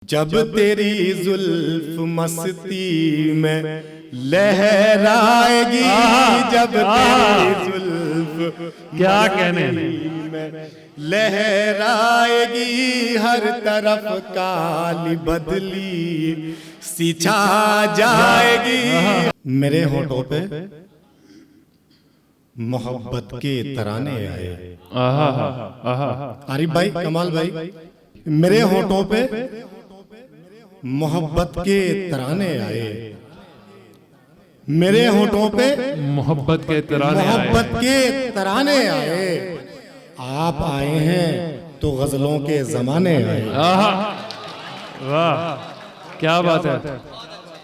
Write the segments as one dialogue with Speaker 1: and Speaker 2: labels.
Speaker 1: जब तेरी जुल्फ मस्ती में लहराएगी, जब तेरी जुल्फ
Speaker 2: क्या कहने
Speaker 1: में लहराएगी, हर तरफ काली बदली सी छा जाएगी। मेरे होठों पे मोहब्बत के तराने आए। आरिफ भाई, कमाल भाई, मेरे होठों पे मोहब्बत के तराने आए। मेरे होठों पे
Speaker 2: मोहब्बत के तराने
Speaker 1: आए। आप आए हैं तो गजलों के जमाने आए।
Speaker 2: वाह, क्या बात है,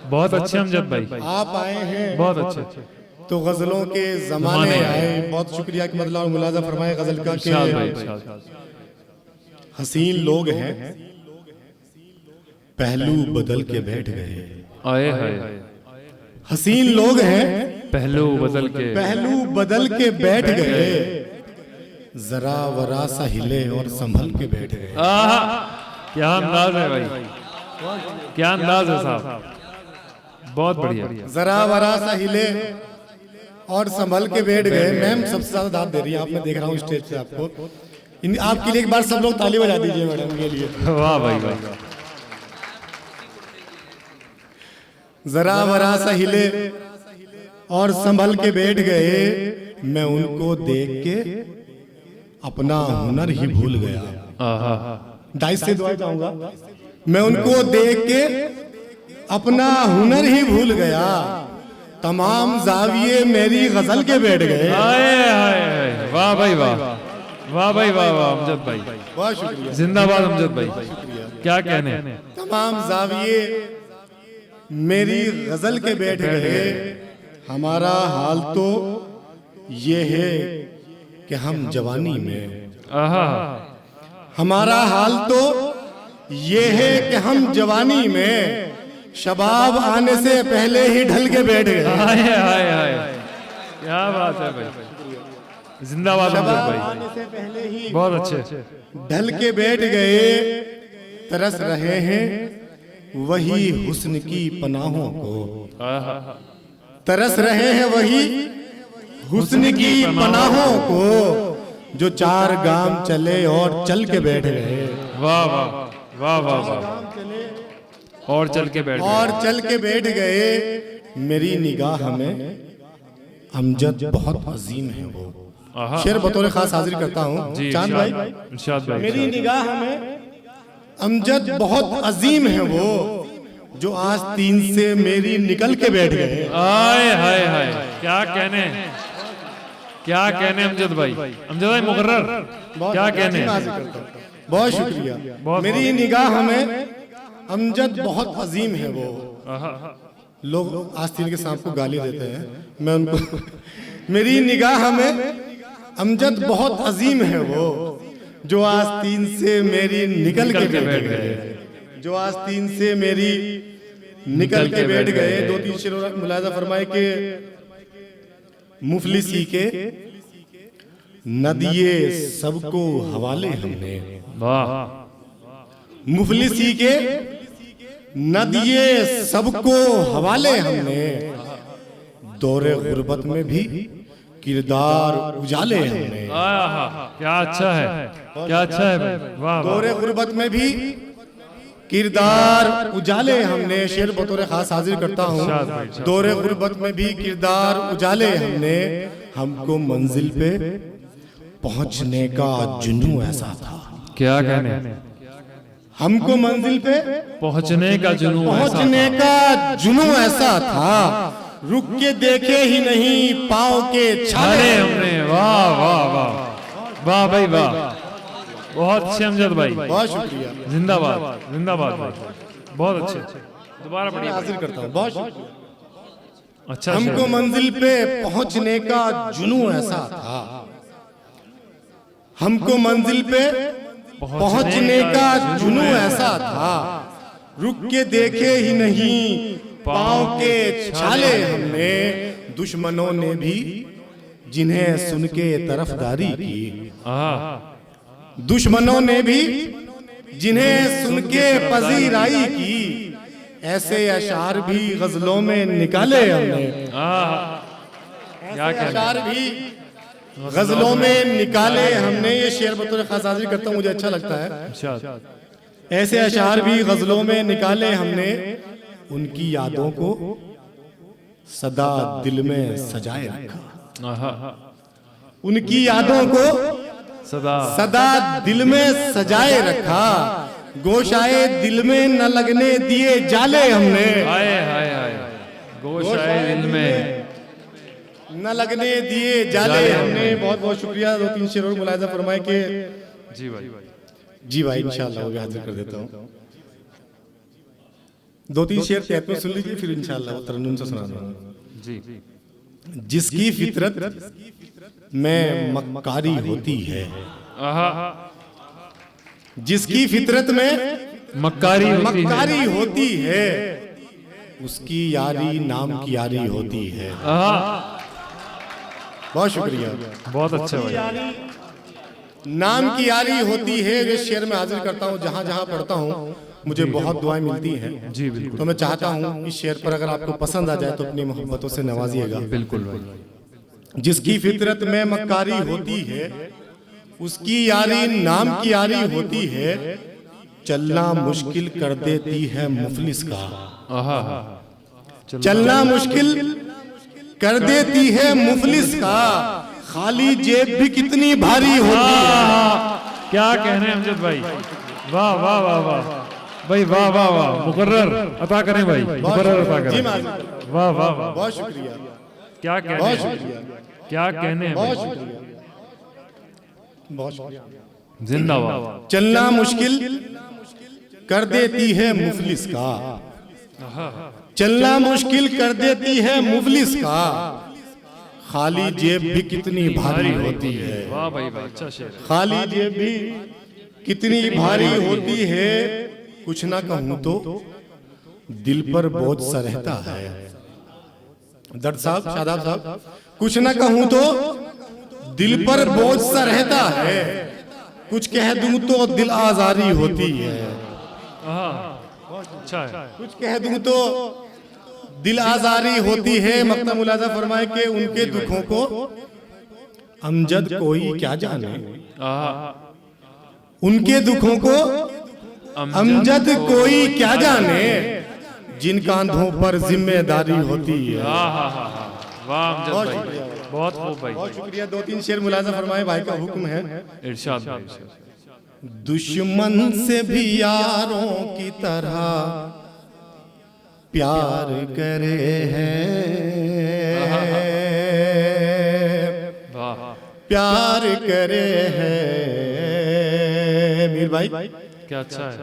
Speaker 2: बहुत अच्छे अमजद भाई,
Speaker 1: आप आए हैं
Speaker 2: बहुत अच्छे।
Speaker 1: तो गजलों के जमाने आए। बहुत शुक्रिया कि मतलब मुलाजा फरमाए गजल का कि हसीन लोग हैं पहलू बदल के बैठ गए।
Speaker 2: आए हाय,
Speaker 1: हसीन लोग हैं
Speaker 2: पहलू बदल के
Speaker 1: बैठ गए। जरा वरा सा हिले और संभल के बैठ गए।
Speaker 2: क्या अंदाज है भाई, क्या अंदाज है साहब, बहुत बढ़िया।
Speaker 1: जरा वरा सा हिले और संभल के बैठ गए। मैम सबसे ज्यादा दाद दे रही है, आपने देख रहा हूँ स्टेज पे आपको। आपके लिए एक बार सब लोग ताली बजा दीजिए मैडम के लिए।
Speaker 2: वाह भाई वाह।
Speaker 1: जरा वरा सा हिले और संभल के बैठ गए। मैं उनको देख के अपना हुनर ही भूल गया। डाइस से दुआ चाहूंगा। मैं उनको देख के अपना हुनर ही भूल गया। तमाम जाविये मेरी गजल के बैठ गए।
Speaker 2: वाह भाई वाह, वाह भाई वाह वाह अमजद भाई,
Speaker 1: बहुत शुक्रिया,
Speaker 2: जिंदाबाद अमजद भाई, क्या कहने।
Speaker 1: तमाम जाविये मेरी गजल के बैठ गए। हमारा हाल तो ये है कि हम जवानी में, हमारा हाल तो ये है कि हम जवानी में शबाब आने से पहले ही ढल के बैठ गए।
Speaker 2: क्या बात है भाई, जिंदाबाद अमजद भाई,
Speaker 1: आने से पहले ही
Speaker 2: बहुत अच्छे।
Speaker 1: ढल के बैठ गए। तरस रहे हैं वही हुस्न की पनाहों को, तरस रहे हैं वही हुस्न की पनाहों को, जो चार गाम चले और चल के बैठ गए।
Speaker 2: वाह वाह वाह वाह वाह, और चल के बैठ
Speaker 1: गए। मेरी निगाह में अमजद बहुत अजीम है वो। शेर बतौर खास हाजिर करता हूँ चांद भाई, मेरी निगाह में अमजद बहुत अजीम है वो, जो आज 3 से मेरी निकल के बैठ गए।
Speaker 2: आए हाय हाय, क्या कहने, क्या कहने अमजद भाई मुकर्रर, क्या कहने।
Speaker 1: बहुत शुक्रिया। मेरी निगाह में अमजद बहुत अजीम है वो। लोग आस्तीन के सांप को गाली देते हैं, मैं उनको मेरी निगाह में अमजद बहुत अजीम है वो, जो आस्तीन से मेरी निकल के बैठ गए। जो आस्तीन से मेरी निकल के बैठ गए। 2-3 शेर मुलाजा फरमाए कि मुफलिसी के नदिये सबको हवाले हमने। मुफलिसी के नदिये सबको हवाले हमने। दौरे गुर्बत में भी किरदार उजाले हमने।
Speaker 2: क्या अच्छा है, क्या अच्छा है भाई, वाह।
Speaker 1: दौरे गुर्बत में भी किरदार उजाले हमने। शेर बतौर खास हाजिर करता हूँ। दौरे गुर्बत में भी किरदार उजाले हमने। हमको मंजिल पे पहुंचने का जुनून ऐसा था।
Speaker 2: क्या कहने,
Speaker 1: हमको मंजिल पे
Speaker 2: पहुंचने का
Speaker 1: जुनून ऐसा था। रुक के देखे ही नहीं पाँव के छाले
Speaker 2: हमने। वाह वाह वाह वाह भाई वाह, बहुत अच्छे अमजद भाई,
Speaker 1: बहुत शुक्रिया,
Speaker 2: जिंदाबाद जिंदाबाद भाई, बहुत अच्छे। दोबारा बढ़िया
Speaker 1: हाजिर करता हूँ। बहुत
Speaker 2: अच्छा।
Speaker 1: हमको मंजिल पे पहुंचने का जुनून ऐसा था। हमको मंजिल पे पहुंचने का जुनून ऐसा था। रुक के देखे ही नहीं पाँव के छाले हमने। दुश्मनों ने भी जिन्हें सुन के तरफदारी की, दुश्मनों ने भी जिन्हें सुन के पजीराई की, ऐसे अशार भी गजलों में निकाले हमने।
Speaker 2: क्या
Speaker 1: अशार भी गजलों में निकाले हमने। ये शेर बतौर खास हाजिर करता हूँ, मुझे अच्छा लगता है। ऐसे अशार भी गजलों में निकाले हमने, उनकी यादों को सदा दिल में सजाए रखा। उनकी यादों को सदा दिल में सजाए रखा, गोशाए दिल में न लगने दिए जाले हमने।
Speaker 2: हाय हाय हाय, गोशाए दिल में
Speaker 1: न लगने दिए जाले हमने। बहुत बहुत शुक्रिया। 2-3 शेर और मुलाहिजा फरमाए के। जी भाई इंशाल्लाह वो भी हाजिर कर देता हूँ। 2-3 शेर कहते में सुन लीजिए, फिर इंशाल्लाह वो तरन्नुम से सुना दूंगा।
Speaker 2: जी।
Speaker 1: जिसकी फितरत में मक्कारी होती है, जिसकी फितरत में मक्कारी होती है, उसकी यारी नाम की यारी होती है। बहुत शुक्रिया,
Speaker 2: बहुत अच्छा भाई।
Speaker 1: नाम की यारी होती है। ये शेर में हाजिर करता हूँ, जहाँ जहाँ पढ़ता हूँ मुझे बहुत दुआएं मिलती हैं।
Speaker 2: जी बिल्कुल।
Speaker 1: तो मैं चाहता हूँ इस शेर पर अगर आपको पसंद आ जाए तो अपनी मोहब्बतों से नवाजिएगा।
Speaker 2: बिल्कुल भाई।
Speaker 1: जिसकी फितरत में मक्कारी होती है, उसकी यारी नाम की यारी होती है, चलना मुश्किल कर देती है मुफलिस का। चलना मुश्किल कर देती है मुफलिस का, खाली जेब भी कितनी भारी होती है।
Speaker 2: क्या कहने अमजद भाई, वाह वाह वाह वाह भाई, वाह वाह वाह। मुकर्रर अता करें भाई, मुकर्रर अता करें। वाह वाह वाह,
Speaker 1: बहुत शुक्रिया।
Speaker 2: क्या कहने,
Speaker 1: बहुत शुक्रिया,
Speaker 2: क्या कहने,
Speaker 1: बहुत शुक्रिया, बहुत शुक्रिया।
Speaker 2: जिंदाबाद।
Speaker 1: चलना मुश्किल कर देती है मुफलिस का, चलना मुश्किल कर देती है मुफलिस का, खाली जेब भी कितनी भारी होती है।
Speaker 2: वाह भाई वाह, अच्छा शेर।
Speaker 1: खाली जेब भी कितनी भारी होती है, कुछ ना कहूं तो दिल पर बोझ सा रहता है। दर्द साहब, शादाब साहब, कुछ ना कहूं तो दिल पर बोझ सा रहता है, कुछ कह दूं तो दिल आजारी होती है।
Speaker 2: अच्छा है।
Speaker 1: कुछ कह दूं तो दिल आजारी होती है। मक्ता मुलाजा फरमाए के उनके दुखों को अमजद कोई क्या जाने, उनके दुखों को अमजद कोई क्या जाने, जिन कांधों पर जिम्मेदारी होती है।
Speaker 2: वाह अमजद भाई, बहुत खूब भाई,
Speaker 1: बहुत शुक्रिया। 2-3 शेर मुलाजा फरमाए, भाई का हुक्म है।
Speaker 2: इरशाद।
Speaker 1: दुश्मन से भी यारों की तरह प्यार करे हैं, प्यार करे हैं। मीर भाई
Speaker 2: क्या अच्छा है।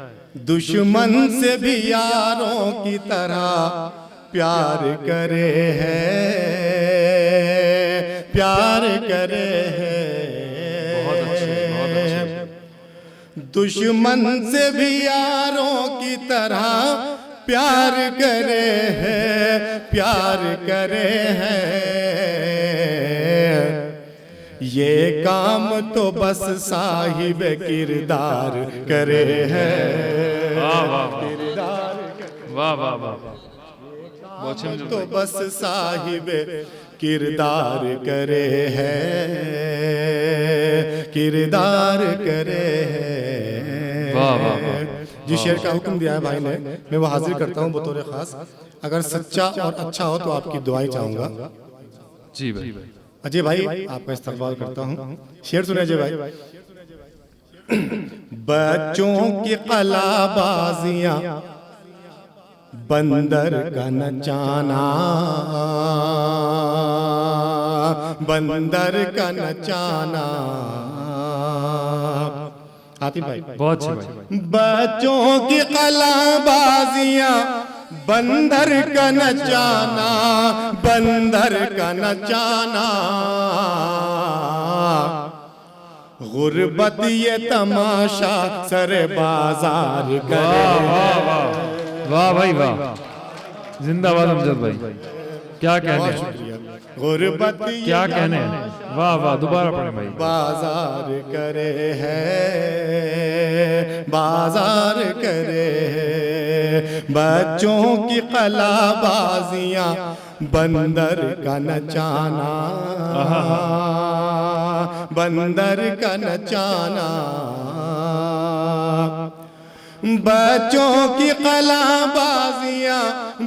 Speaker 1: दुश्मन से भी यारों की तरह प्यार करे हैं, प्यार करे हैं।
Speaker 2: बहुत अच्छे।
Speaker 1: दुश्मन से भी यारों की तरह प्यार करे हैं, प्यार करे हैं। ये काम तो बस साहिब किरदार करे हैं।
Speaker 2: वाह वाह वाह,
Speaker 1: तो बस साहिब किरदार करे हैं, किरदार करे हैं।
Speaker 2: वाह वाह वाह।
Speaker 1: जिस शेर का हुक्म दिया है भाई ने, मैं वो हाजिर करता हूँ बतौर खास। अगर सच्चा और अच्छा हो तो आपकी दुआएं चाहूंगा।
Speaker 2: जी भाई।
Speaker 1: अजय भाई आपका इस्तकबाल करता हूँ। शेर सुने अजय भाई। बच्चों की कलाबाजियां बंदर का नचाना, बंदर का नचाना। आतिफ भाई
Speaker 2: बहुत अच्छे भाई।
Speaker 1: बच्चों की कलाबाजियां बंदर का नचाना, बंदर का नचाना। गुर्बत ये तमाशा सर बाजार करे।
Speaker 2: वाह भाई वाह, जिंदाबाद अमजद भाई। क्या कहने
Speaker 1: बहुत शुक्रिया। गुर्बत
Speaker 2: क्या कहने, वाह वाह, दोबारा पढ़े भाई।
Speaker 1: बाजार करे है, बाजार करे है, बच्चों की कलाबाजियां बंदर का नचाना, बंदर का नचाना, बच्चों की कलाबाजियां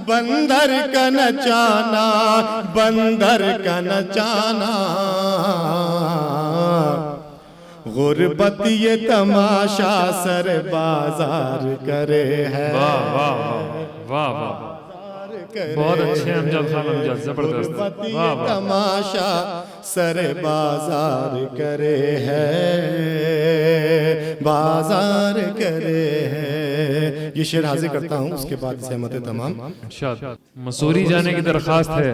Speaker 1: बंदर का नचाना, बंदर का नचाना, गुर्बत ये तमाशा सर बाजार करे है।
Speaker 2: वाह वाह वाह वाह, बहुत अच्छे अमजद खान, अमजद जबरदस्त, वाह वाह।
Speaker 1: तमाशा सर बाजार करे है, बाजार करे है। ये शेर हाजिर करता हूँ, उसके बाद सहमत तमाम।
Speaker 2: मसूरी जाने की दरखास्त है।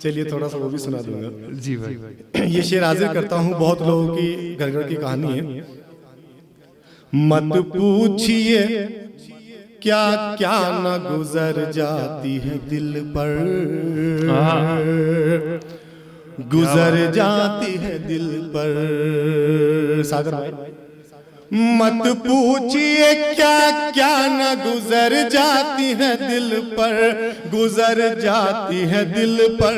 Speaker 1: चलिए थोड़ा सा वो भी सुना दूंगा।
Speaker 2: जी भाई।
Speaker 1: ये शेर हाजिर करता हूँ, बहुत लोगों की घर घर की कहानी है। मत पूछिए क्या क्या न गुजर जाती है दिल पर, गुजर जाती है दिल पर। सागर भाई, मत पूछिए क्या क्या न गुजर जाती है दिल पर, गुजर जाती है दिल पर।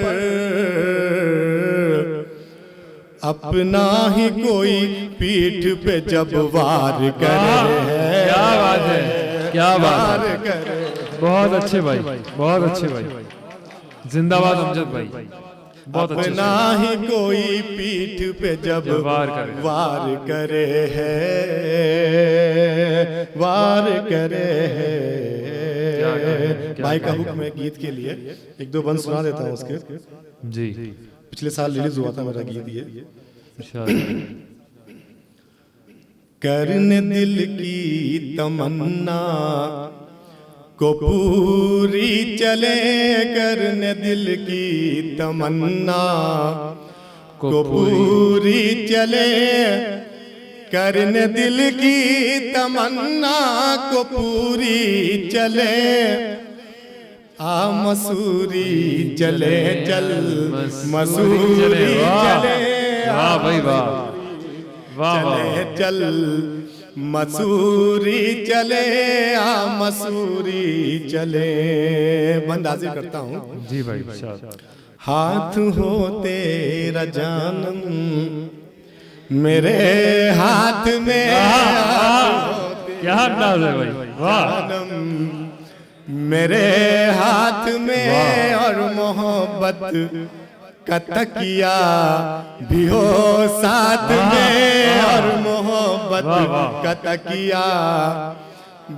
Speaker 1: अपना ही कोई पीठ पे जब वार करे है।
Speaker 2: क्या बात है, क्या बात है, बहुत अच्छे भाई, बहुत अच्छे भाई, जिंदाबाद अमजद भाई, बहुत अच्छे।
Speaker 1: अपना ही कोई पीठ पे जब वार करे है, वार करे है। भाई का हुक्म है गीत के लिए, एक दो बंद सुना देता हूँ उसके।
Speaker 2: जी,
Speaker 1: पिछले साल रिलीज हुआ था मेरा गीत ये। करने दिल की तमन्ना को पूरी चले, करने दिल की तमन्ना को पूरी चले, करने दिल की तमन्ना को पूरी चले। आ मसूरी चले चल, मसूरी चले,
Speaker 2: वाह भाई वाह,
Speaker 1: चले चल मसूरी चले, आ मसूरी चले। बंद हाजिर करता हूँ।
Speaker 2: जी भाई।
Speaker 1: हाथ हो तेरा जानम मेरे हाथ में,
Speaker 2: क्या अंदाज है भाई, वाह।
Speaker 1: मेरे हाथ में और मोहब्बत का तकिया भी हो साथ में, और मोहब्बत का तकिया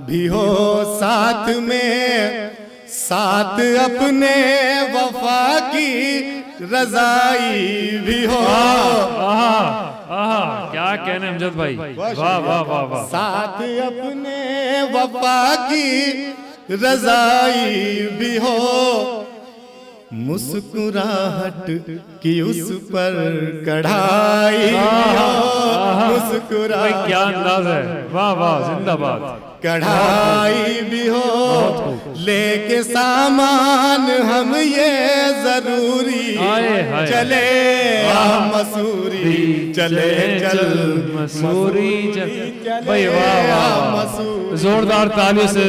Speaker 1: भी हो साथ में, साथ अपने वफा की रजाई भी हो।
Speaker 2: क्या कहने अमजद भाई, वाह वाह वाह वाह।
Speaker 1: साथ अपने वफा की रजाई भी हो, मुस्कुराहट की उस पर कढ़ाई हो, मुस्कुराहट,
Speaker 2: क्या अंदाज है, वाह वाह, जिंदाबाद।
Speaker 1: कढ़ाई भी हो, लेके सामान हम ये जरूरी चले, मसूरी चले चल,
Speaker 2: मसूरी चल भाई, वाह वाह। जोरदार तालियों से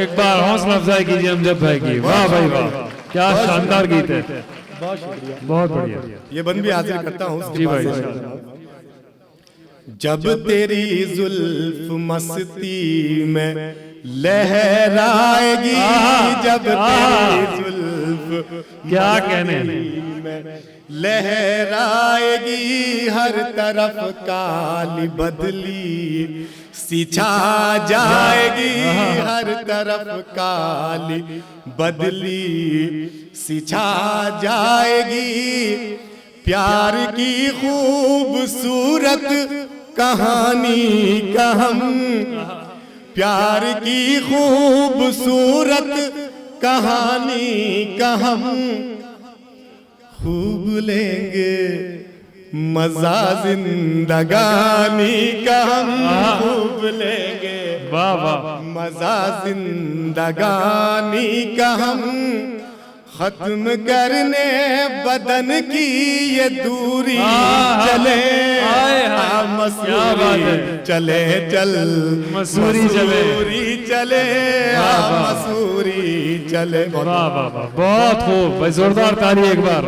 Speaker 2: एक बार हौसला अफजाई कीजिए अमजद भाई की, वाह भाई वाह, क्या शानदार गीत है,
Speaker 1: बहुत शुक्रिया,
Speaker 2: बहुत बढ़िया।
Speaker 1: ये बंद भी हाजिर करता हूँ।
Speaker 2: जी भाई।
Speaker 1: जब तेरी जुल्फ मस्ती में लहराएगी, जब तेरी जुल्फ
Speaker 2: क्या कहने
Speaker 1: में लहराएगी, हर तरफ काली बदली सिछा जाएगी, हर तरफ काली बदली सिछा जाएगी। प्यार की खूबसूरत कहानी का हम, प्यार की खूबसूरत कहानी का हम खूब लेंगे मजा जिंदगानी का, हम खूब लेंगे मजा जिंदगानी का, हम खत्म करने बदन की ये दूरी चले मसूरी चले चल
Speaker 2: मसूरी चले
Speaker 1: चले मसूरी चले।
Speaker 2: वाह वाह वाह, बहुत खूब भाई, जोरदार ताली एक बार।